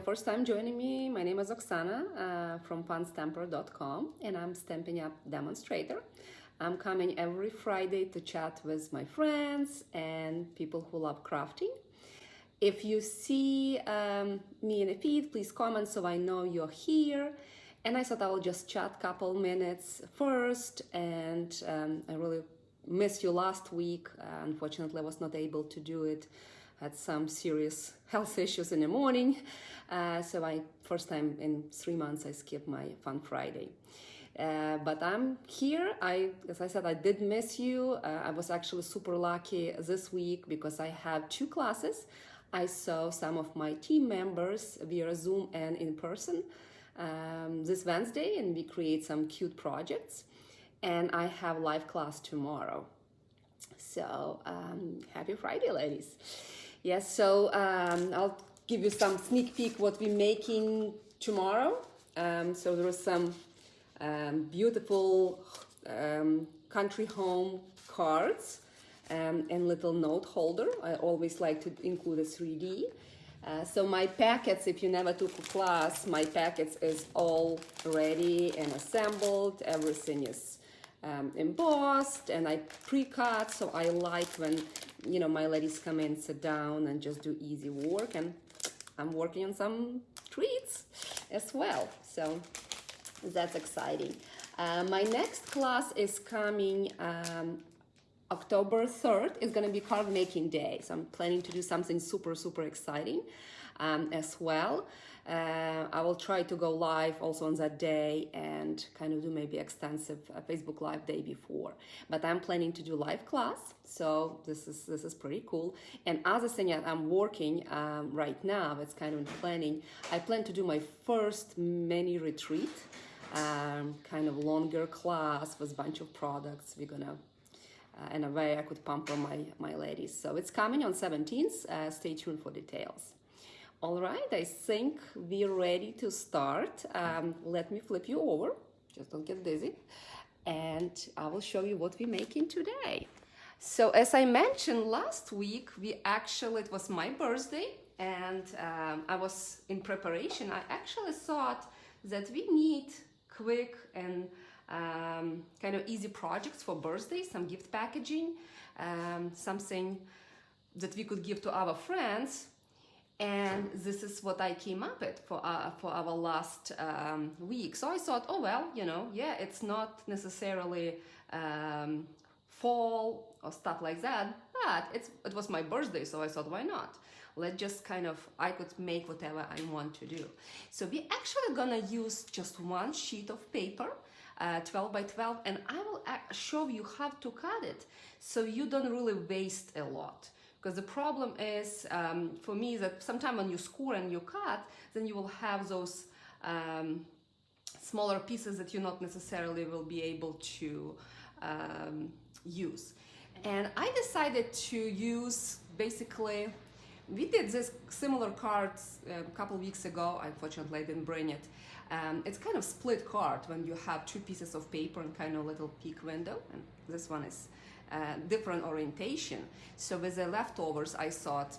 first time joining me, my name is Oksana from funstamper.com, and I'm Stampin' Up demonstrator. I'm coming every Friday to chat with my friends and people who love crafting. If you see me in the feed, please comment so I know you're here. And I thought I will just chat a couple minutes first, and I really missed you last week. Unfortunately, I was not able to do it. Had some serious health issues in the morning, so first time in 3 months I skipped my Fun Friday. But I'm here. As I said, I did miss you. I was actually super lucky this week because I have 2 classes. I saw some of my team members via Zoom and in person this Wednesday, and we create some cute projects. And I have live class tomorrow. So happy Friday, ladies. Yes, so I'll give you some sneak peek what we're making tomorrow. So there are some beautiful country home cards and little note holder. I always like to include a 3D. So my packets, if you never took a class, my packets is all ready and assembled. Everything is embossed and I pre-cut, so I like when my ladies come in, sit down and just do easy work, and I'm working on some treats as well, so that's exciting. My next class is coming October 3rd. It's going to be card making day, so I'm planning to do something super exciting as well. I will try to go live also on that day and kind of do maybe extensive Facebook Live day before. But I'm planning to do live class, so this is pretty cool. And other thing that I'm working right now, it's kind of in planning. I plan to do my first mini retreat, kind of longer class with a bunch of products. We're gonna in a way I could pamper my ladies. So it's coming on 17th. Stay tuned for details. All right, I think we're ready to start. Let me flip you over, just don't get dizzy. And I will show you what we're making today. So as I mentioned last week, it was my birthday, and I was in preparation. I actually thought that we need quick and kind of easy projects for birthday, some gift packaging, something that we could give to our friends. And this is what I came up with for our last week. So I thought, oh well, it's not necessarily fall or stuff like that, but it was my birthday, so I thought, why not? Let's just I could make whatever I want to do. So we're actually gonna use just one sheet of paper, 12 by 12, and I will show you how to cut it so you don't really waste a lot. Because the problem is, for me, that sometimes when you score and you cut, then you will have those smaller pieces that you not necessarily will be able to use. And I decided to use, basically, we did this similar cards a couple weeks ago. Unfortunately, I didn't bring it. It's kind of split card when you have 2 pieces of paper and kind of little peek window. And this one is different orientation. So with the leftovers, I thought,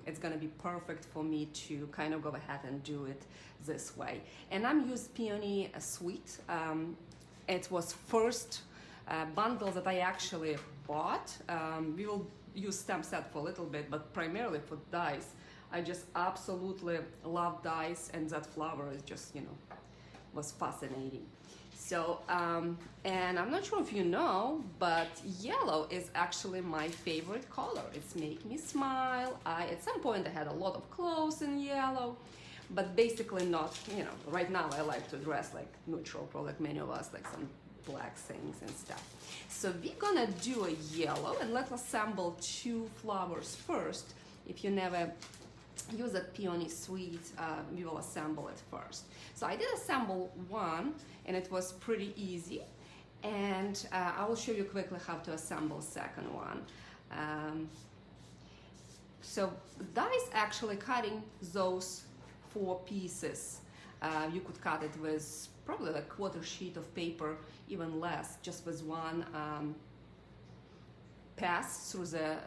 it's gonna be perfect for me to kind of go ahead and do it this way. And I'm used Peony Sweet. It was first bundle that I actually bought. We will use stamp set for a little bit, but primarily for dies. I just absolutely love dies, and that flower is just, was fascinating. So, and I'm not sure if you know, but yellow is actually my favorite color. It's make me smile. At some point I had a lot of clothes in yellow, but basically not, right now I like to dress like neutral, probably like many of us, like some black things and stuff. So we're gonna do a yellow, and let's assemble 2 flowers first. If you never use that Peony Sweet, we will assemble it first. So I did assemble one, and it was pretty easy. And I will show you quickly how to assemble second one. So dies actually cutting those 4 pieces. You could cut it with probably like 1/4 sheet of paper, even less, just with one pass through the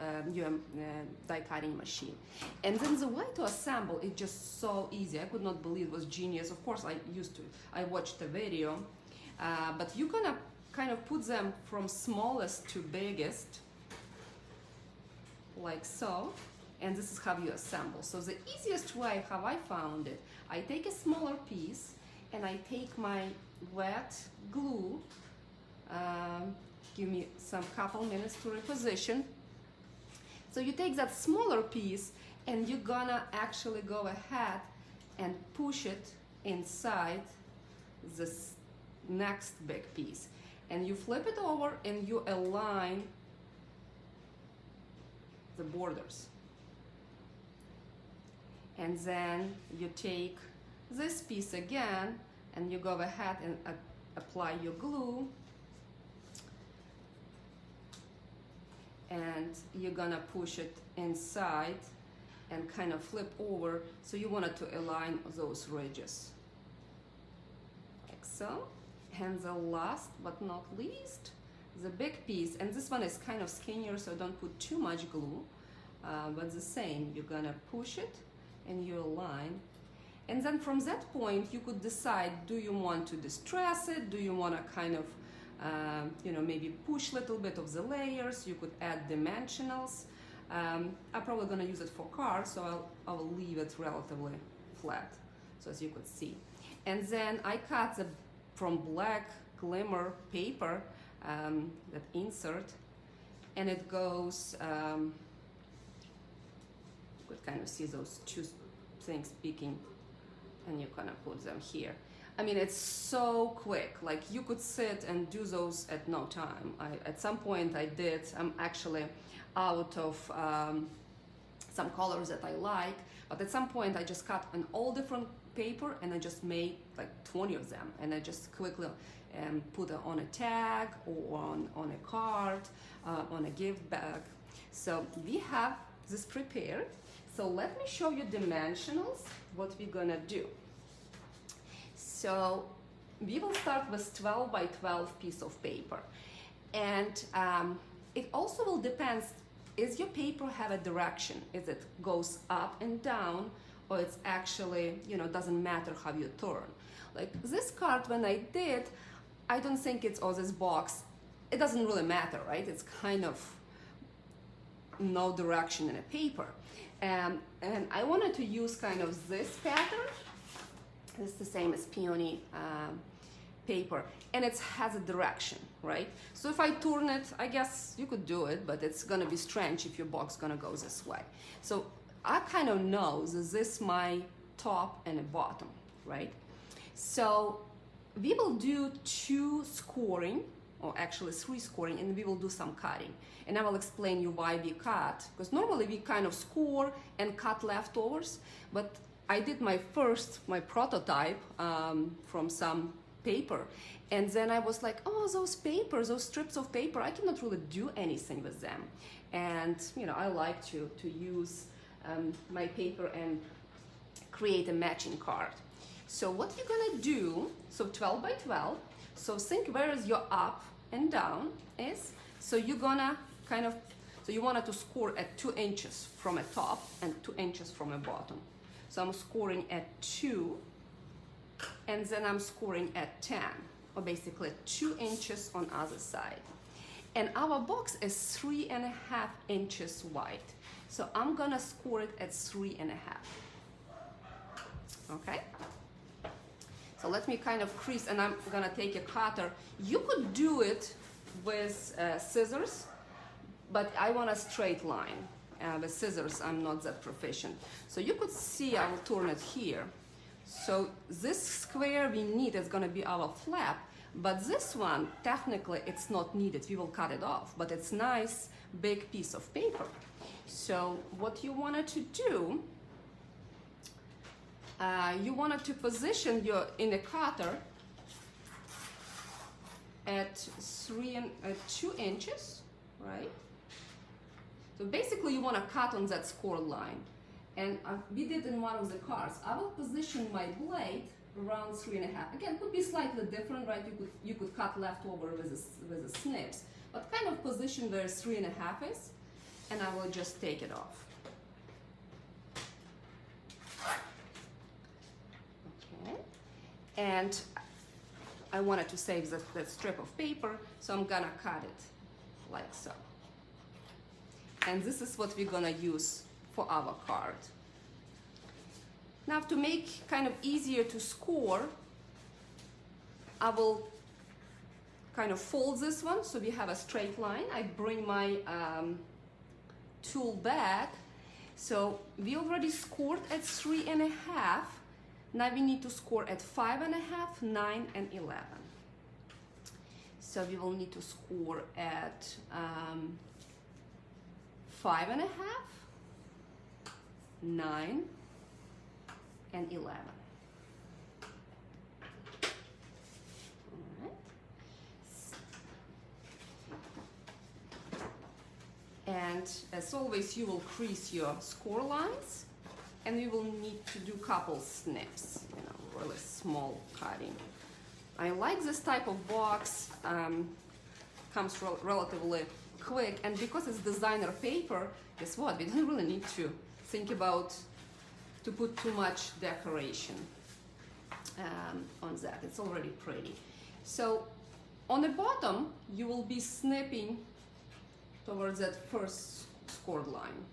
die cutting machine. And then the way to assemble is just so easy. I could not believe it was genius. Of course, I watched the video, but you're gonna kind of put them from smallest to biggest, like so, and this is how you assemble. So the easiest way, how I found it, I take a smaller piece and I take my wet glue, give me some couple minutes to reposition. So you take that smaller piece and you're gonna actually go ahead and push it inside this next big piece. And you flip it over and you align the borders. And then you take this piece again and you go ahead and apply your glue, and you're gonna push it inside and kind of flip over, so you want it to align those ridges like so. And the last but not least, the big piece, and this one is kind of skinnier, so don't put too much glue, but the same, you're gonna push it and you align. And then from that point you could decide, do you want to distress it, do you want to kind of maybe push a little bit of the layers. You could add dimensionals. I'm probably going to use it for cars, so I will leave it relatively flat, so as you could see. And then I cut from black glimmer paper, that insert, and it goes, you could kind of see those two things peeking, and you kind of put them here. I mean, it's so quick. Like, you could sit and do those at no time. At some point I did. I'm actually out of some colors that I like, but at some point I just cut an all different paper and I just made like 20 of them, and I just quickly put it on a tag or on a card, on a gift bag. So we have this prepared. So let me show you dimensionals, what we're gonna do. So we will start with 12 by 12 piece of paper, and it also will depend, is your paper have a direction? Is it goes up and down, or it's actually, doesn't matter how you turn? Like this card, when I did, I don't think it's, or this box, it doesn't really matter, right? It's kind of no direction in a paper. And I wanted to use kind of this pattern. It's the same as peony paper, and it has a direction, right? So if I turn it, I guess you could do it, but it's gonna be strange if your box gonna go this way. So I kind of know that this is my top and a bottom, right? So we will do 2 scoring, or actually 3 scoring, and we will do some cutting. And I will explain you why we cut, because normally we kind of score and cut leftovers, but I did my prototype from some paper, and then I was like, oh, those strips of paper, I cannot really do anything with them. And I like to use my paper and create a matching card. So what you're gonna do, so 12 by 12, so think where is your up and down is. So you're gonna so you wanted to score at 2 inches from a top and 2 inches from a bottom. So I'm scoring at 2, and then I'm scoring at 10, or basically 2 inches on other side. And our box is 3.5 inches wide. So I'm gonna score it at 3.5. Okay? So let me kind of crease, and I'm gonna take a cutter. You could do it with scissors, but I want a straight line. With scissors, I'm not that proficient. So you could see, I will turn it here. So this square we need is gonna be our flap, but this one, technically, it's not needed. We will cut it off, but it's nice, big piece of paper. So what you wanted to do, you wanted to position in the cutter at 2 inches, right? So basically you want to cut on that score line. And we did in one of the cards. I will position my blade around 3.5. Again, it could be slightly different, right? You could cut leftover with the snips, but kind kind of position where 3.5 is, and I will just take it off. Okay, and I wanted to save that strip of paper, so I'm gonna cut it like so. And this is what we're gonna use for our card. Now, to make kind of easier to score, I will kind of fold this one so we have a straight line. I bring my tool back. So we already scored at 3.5. Now we need to score at 5.5, 9, and 11. So we will need to score at 5.5, 9, and 11. All right. And as always, you will crease your score lines, and we will need to do couple snips, you know, really small cutting. I like this type of box, comes relatively quick, and because it's designer paper, guess what? We don't really need to think about to put too much decoration on that. It's already pretty. So on the bottom, you will be snipping towards that first scored line.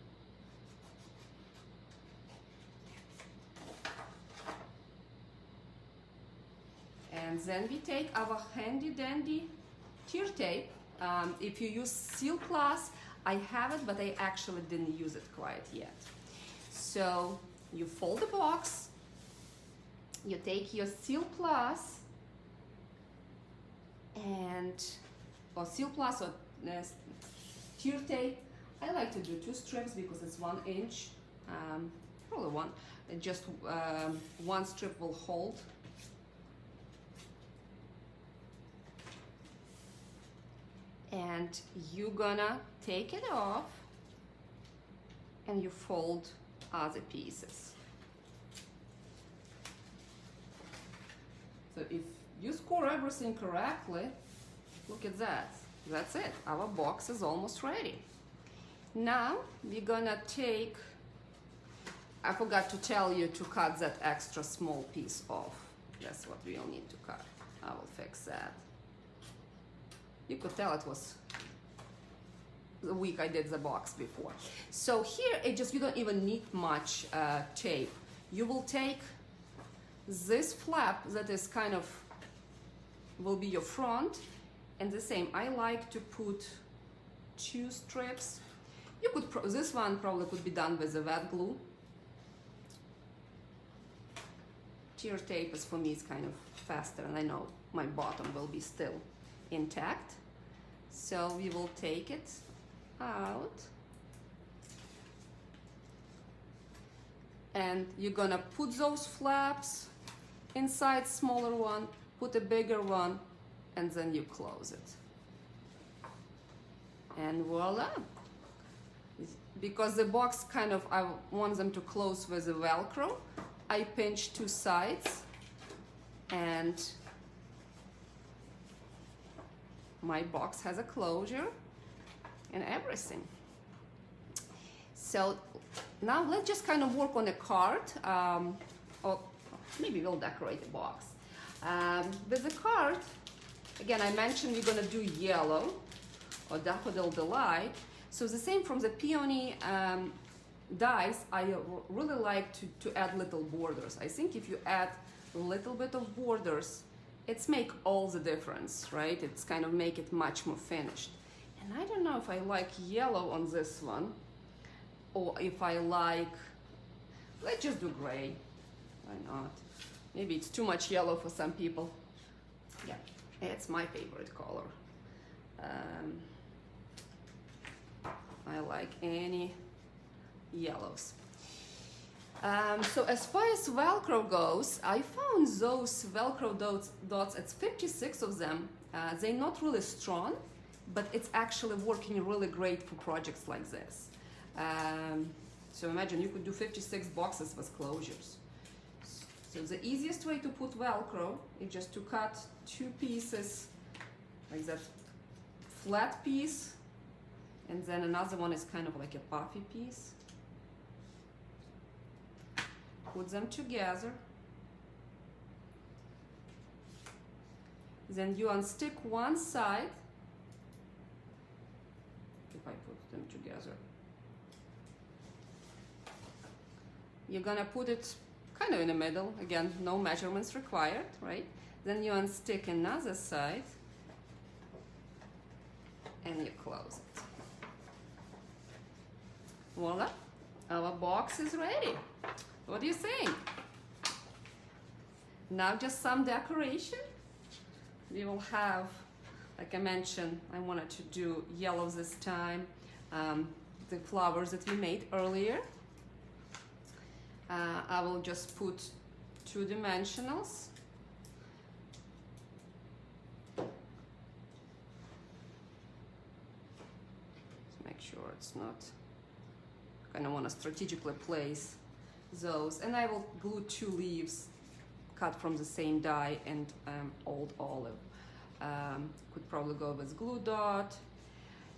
And then we take our handy dandy tear tape. If you use Seal Plus, I have it, but I actually didn't use it quite yet. So you fold the box, you take your Seal Plus, or Seal Plus or tear tape. I like to do 2 strips because it's 1 inch, probably one. Just one strip will hold. And you're gonna take it off and you fold other pieces. So if you score everything correctly, look at that. That's it. Our box is almost ready. Now we're gonna take, I forgot to tell you to cut that extra small piece off. That's what we'll need to cut. I will fix that. You could tell it was the week I did the box before. So here, you don't even need much tape. You will take this flap that is kind of, will be your front, and the same, I like to put 2 strips. You could, this one probably could be done with a wet glue. Tear tape is, for me, is kind of faster, and I know my bottom will be still intact. So we will take it out, and you're gonna put those flaps inside smaller one, put a bigger one, and then you close it. And voila! Because the box kind of, I want them to close with a Velcro, I pinch 2 sides, and my box has a closure and everything. So now let's just kind of work on the card, or maybe we'll decorate the box. With the card, again, I mentioned we're gonna do yellow or Daffodil Delight. So the same from the peony dies, I really like to add little borders. I think if you add a little bit of borders, it's make all the difference, right? It's kind of make it much more finished. And I don't know if I like yellow on this one, or if I like, let's just do gray. Why not? Maybe it's too much yellow for some people. Yeah, it's my favorite color. I like any yellows. So as far as Velcro goes, I found those Velcro dots, it's 56 of them. They're not really strong, but it's actually working really great for projects like this. So imagine you could do 56 boxes with closures. So the easiest way to put Velcro is just to cut 2 pieces like that flat piece, and then another one is kind of like a puffy piece. Put them together. Then you unstick one side. If I put them together, you're gonna put it kind of in the middle. Again, no measurements required, right? Then you unstick another side and you close it. Voila, our box is ready. What do you think? Now just some decoration. We will have, like I mentioned, I wanted to do yellow this time. The flowers that we made earlier. I will just put 2 dimensionals. Make sure it's not, kind of want to strategically place those, and I will glue 2 leaves cut from the same die and old olive. Could probably go with glue dot,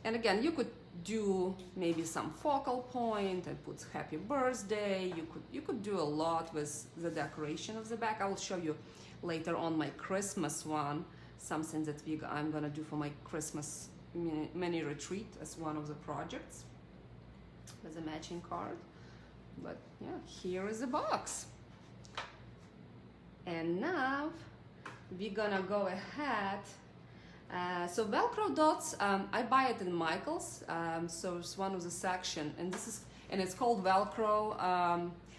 and again you could do maybe some focal point and put happy birthday. You could do a lot with the decoration of the back. I will show you later on my Christmas one, something that I'm gonna do for my Christmas mini retreat as one of the projects with a matching card. But yeah, here is the box. And now we're gonna go ahead. So Velcro dots, I buy it in Michael's. So it's one of the section, and it's called Velcro.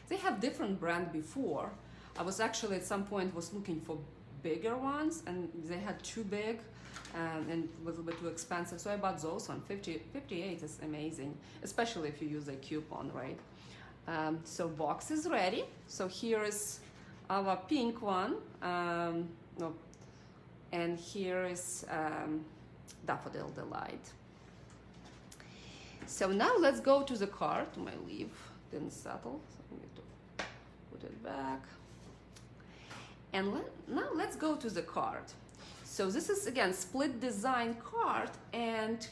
They have different brand before. I was actually at some point was looking for bigger ones, and they had too big and a little bit too expensive. So I bought those on 58 is amazing, especially if you use a coupon, right? So box is ready. So here is our pink one. No, and here is Daffodil Delight. So now let's go to the card. My leaf didn't settle, so I need to put it back. And now let's go to the card. So this is again split design card, and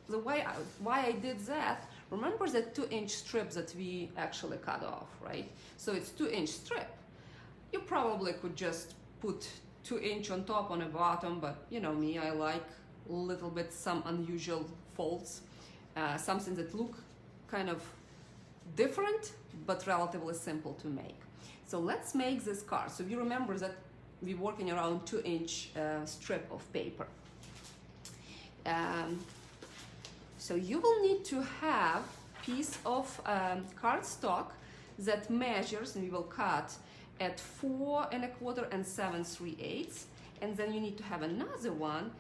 the why I did that, remember the 2-inch strip that we actually cut off, right? So it's 2-inch strip. You probably could just put 2-inch on top, on the bottom, but you know me, I like a little bit some unusual folds, something that look kind of different but relatively simple to make. So let's make this card. So you remember that we're working around 2-inch strip of paper. So you will need to have piece of cardstock that measures, and we will cut at 4 1/4 and 7 3/8, and then you need to have another one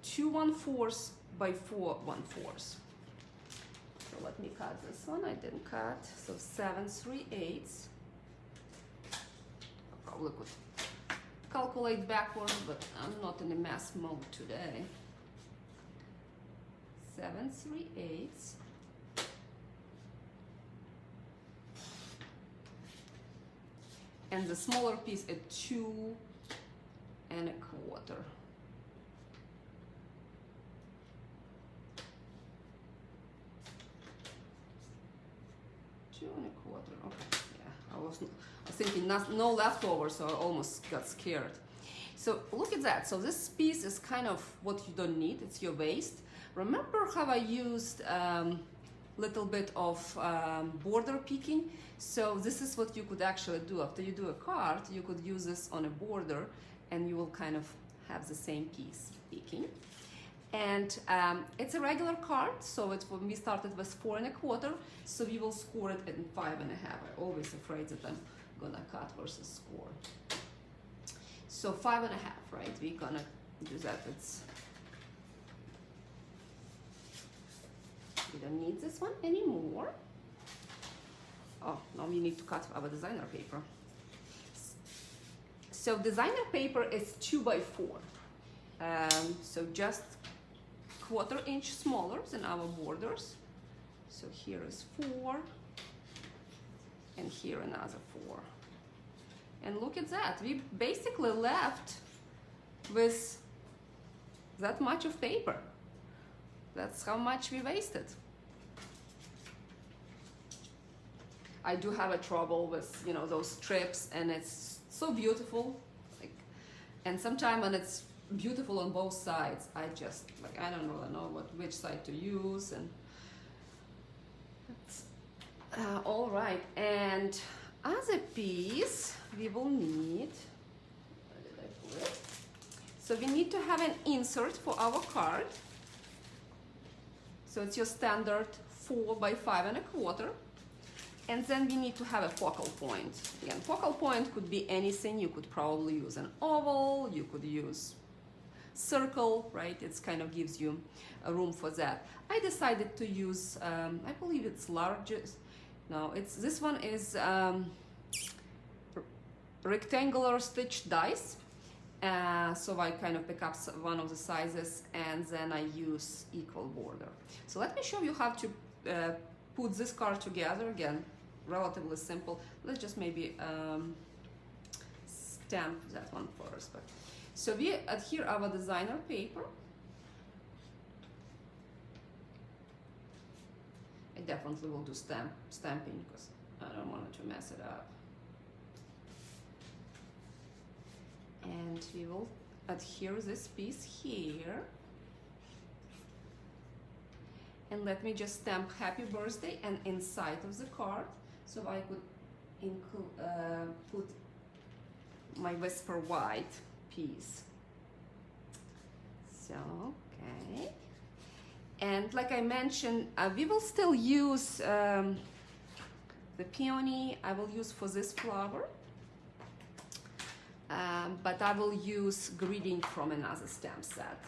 2 1/4 by 4 1/4. So let me cut this one. I didn't cut. So 7 3/8. I probably could calculate backwards, but I'm not in a math mode today. 7 3/8. And the smaller piece at 2 1/4. Okay, yeah, I was thinking no leftovers, so I almost got scared. So look at that. So this piece is kind of what you don't need. It's your waste. Remember how I used little bit of border peeking? So this is what you could actually do. After you do a card, you could use this on a border, and you will kind of have the same piece peeking. And it's a regular card, so it's when we started with 4 1/4, so we will score it in 5 1/2. I'm always afraid that I'm gonna cut versus score. So 5 1/2, right? We're gonna do that. We don't need this one anymore. Oh, now we need to cut our designer paper. So designer paper is 2 by 4. So just 1/4 inch smaller than our borders. So here is 4, and here another 4. And look at that, we basically left with that much of paper. That's how much we wasted. I do have a trouble with, you know, those strips, and it's so beautiful. Like, and sometimes when it's beautiful on both sides, I just, like, I don't really know which side to use. And that's all right. And as a piece, we will need, where did I put it? So we need to have an insert for our card. So it's your standard 4 by 5.25. And then we need to have a focal point. Again, focal point could be anything. You could probably use an oval, you could use circle, right? It's kind of gives you a room for that. I decided to use, I believe it's largest. No, it's, this one is rectangular stitch dies. So I kind of pick up one of the sizes, and then I use equal border. So let me show you how to put this card together. Again, relatively simple. Let's just maybe stamp that one first. But so we adhere our designer paper. I definitely will do stamping because I don't want it to mess it up. And we will adhere this piece here. And let me just stamp happy birthday and inside of the card, so I could put my Whisper White piece. So, okay. And like I mentioned, we will still use the peony I will use for this flower. But I will use greeting from another stamp set.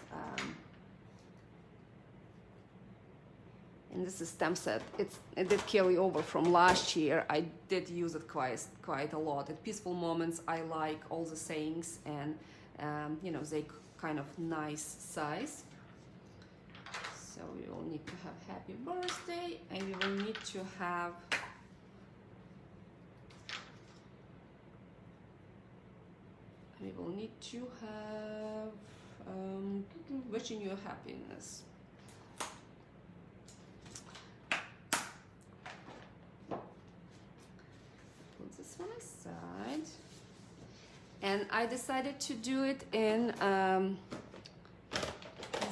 And this is stamp set. It did carry over from last year. I did use it quite a lot. At Peaceful Moments, I like all the sayings, and you know, they kind of nice size. So we will need to have happy birthday, and we will need to have wishing you happiness. Put this one aside. And I decided to do it in the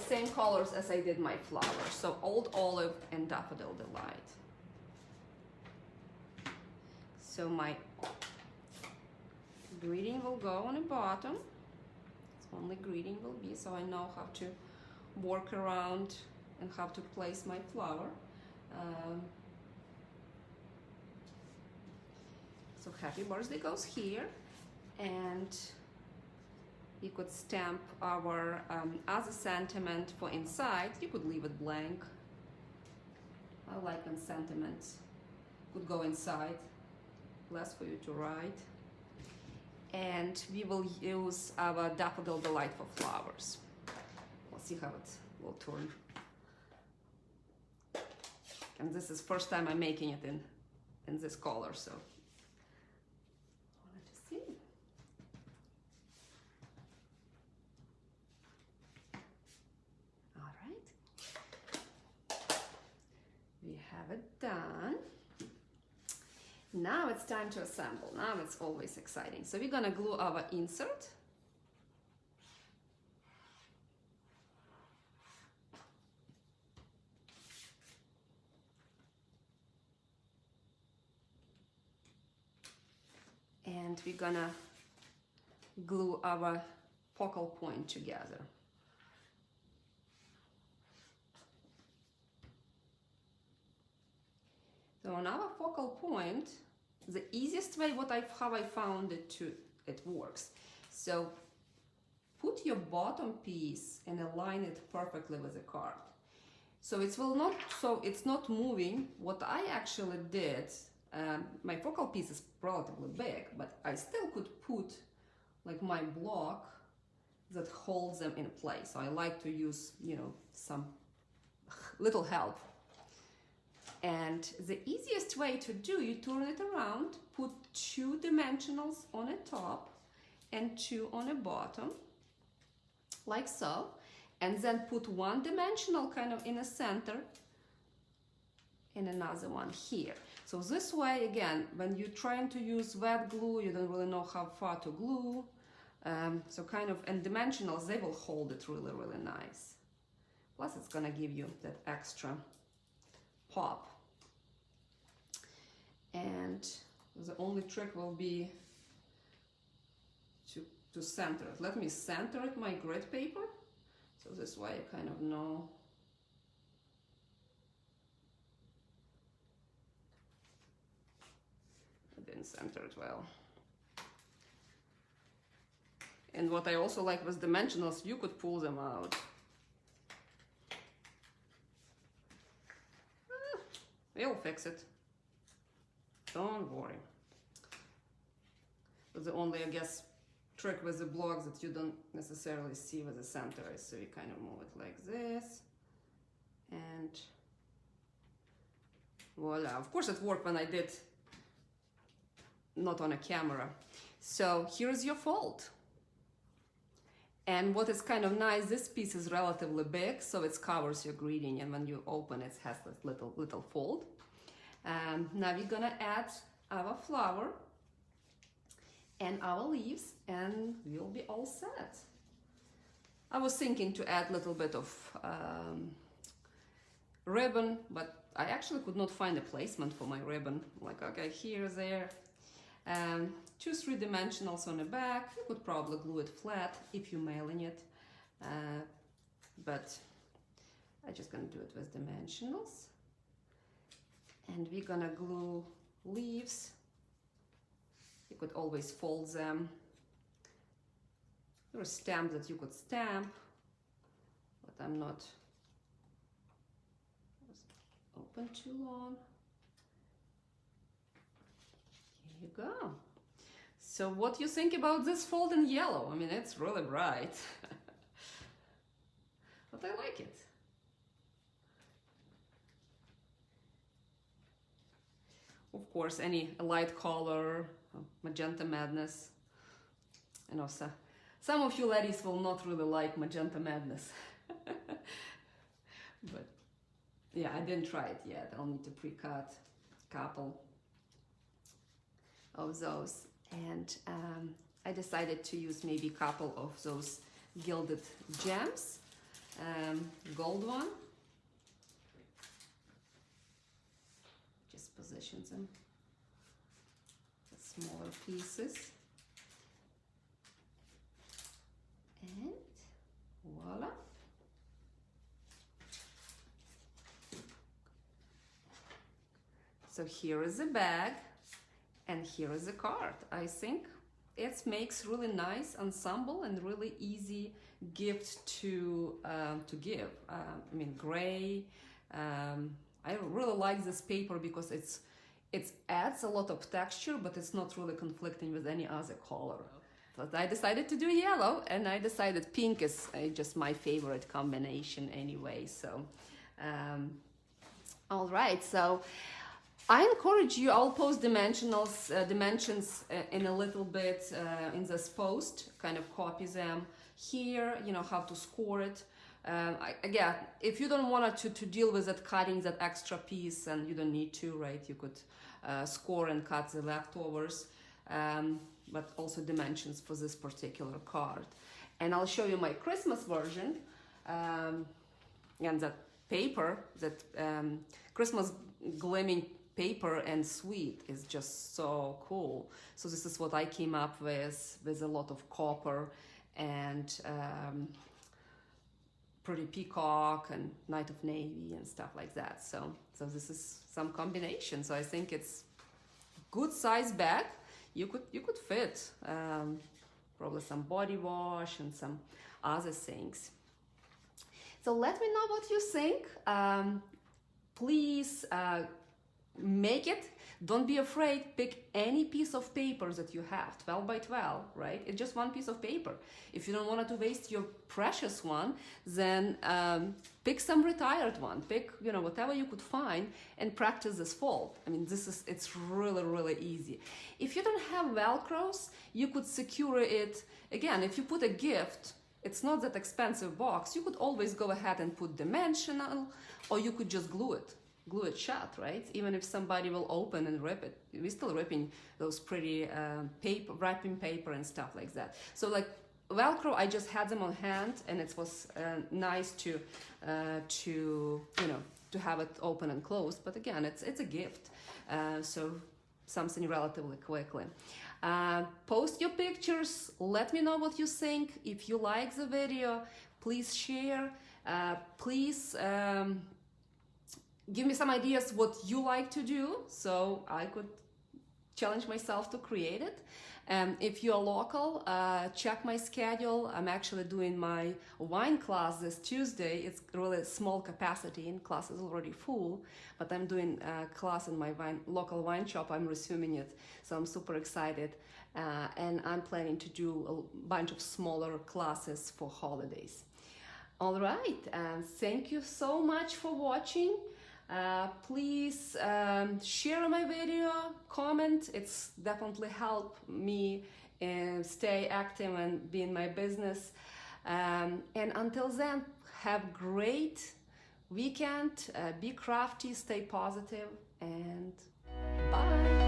same colors as I did my flowers. So Old Olive and Daffodil Delight. So my greeting will go on the bottom. It's only greeting will be, so I know how to work around and how to place my flower. So happy birthday goes here, and you could stamp our other sentiment for inside. You could leave it blank. I like when sentiments could go inside, less for you to write. And we will use our Daffodil Delight for flowers. We'll see how it will turn. And this is first time I'm making it in this color, so I wanted to see. All right, we have it done. Now it's time to assemble. Now it's always exciting. So we're gonna glue our insert. And we're gonna glue our focal point together. So on our focal point, the easiest way, how I found it works. So put your bottom piece and align it perfectly with the card. So it's not moving. What I actually did, my focal piece is relatively big, but I still could put like my block that holds them in place. So I like to use, you know, some little help. And the easiest way to do, you turn it around, put 2 dimensionals on the top and 2 on the bottom, like so. and then put one dimensional kind of in the center and another one here. So this way, again, when you're trying to use wet glue, you don't really know how far to glue. So kind of, and dimensionals, they will hold it really, really nice. Plus it's gonna give you that extra pop. And the only trick will be to center it. Let me center it, my grid paper. So this way I kind of know. I didn't center it well. And what I also like with dimensionals, you could pull them out. We'll fix it. Don't worry. But the only, I guess, trick with the blocks that you don't necessarily see with the center is, so you kind of move it like this. And voila. Of course it worked when I did not on a camera. So here's your fold. And what is kind of nice, this piece is relatively big, so it covers your greeting, and when you open it has this little fold. Now we're gonna add our flower and our leaves, and we'll be all set. I was thinking to add a little bit of ribbon, but I actually could not find a placement for my ribbon. Like, okay, here, there. 2 3-dimensionals on the back. You could probably glue it flat if you're mailing it, but I'm just gonna do it with dimensionals. And we're gonna glue leaves. You could always fold them. There are stamps that you could stamp, but I'm not open too long. Here you go. So what do you think about this fold in yellow? I mean, it's really bright, but I like it. Of course, any light color, magenta madness. I know some of you ladies will not really like magenta madness. But yeah, I didn't try it yet. I'll need to pre-cut a couple of those. And I decided to use maybe a couple of those gilded gems, gold one. Just position them, the smaller pieces, and voila. So here is the bag. And here is the card. I think it makes really nice ensemble and really easy gift to give. I mean, gray. I really like this paper because it adds a lot of texture, but it's not really conflicting with any other color. But I decided to do yellow, and I decided pink is just my favorite combination anyway. So, all right. So. I encourage you, I'll post dimensions in a little bit in this post, kind of copy them here, you know, how to score it. Again, if you don't want to deal with it, cutting that extra piece, and you don't need to, right? You could score and cut the leftovers, but also dimensions for this particular card. And I'll show you my Christmas version, and that paper, that Christmas gleaming paper and sweet is just so cool. So this is what I came up with a lot of copper and pretty peacock and Night of Navy and stuff like that. So this is some combination. So I think it's good size bag. You could fit probably some body wash and some other things. So let me know what you think. Please make it. Don't be afraid. Pick any piece of paper that you have, 12 by 12, right? It's just one piece of paper. If you don't want to waste your precious one, then pick some retired one. Pick, you know, whatever you could find and practice this fold. I mean, it's really, really easy. If you don't have Velcros, you could secure it. Again, if you put a gift, it's not that expensive box. You could always go ahead and put dimensional, or you could just glue it shut, right? Even if somebody will open and rip it, we're still ripping those pretty wrapping paper and stuff like that. So like Velcro, I just had them on hand, and it was nice to to have it open and closed. But again, it's a gift, so something relatively quickly. Post your pictures, let me know what you think. If you like the video, please share, please give me some ideas what you like to do, so I could challenge myself to create it. If you're local, check my schedule. I'm actually doing my wine class this Tuesday. It's really small capacity, and class is already full, but I'm doing a class in my local wine shop. I'm resuming it, so I'm super excited. And I'm planning to do a bunch of smaller classes for holidays. All right, thank you so much for watching. Please share my video, comment. It's definitely help me stay active and be in my business. And until then, have great weekend. Be crafty, stay positive, and bye.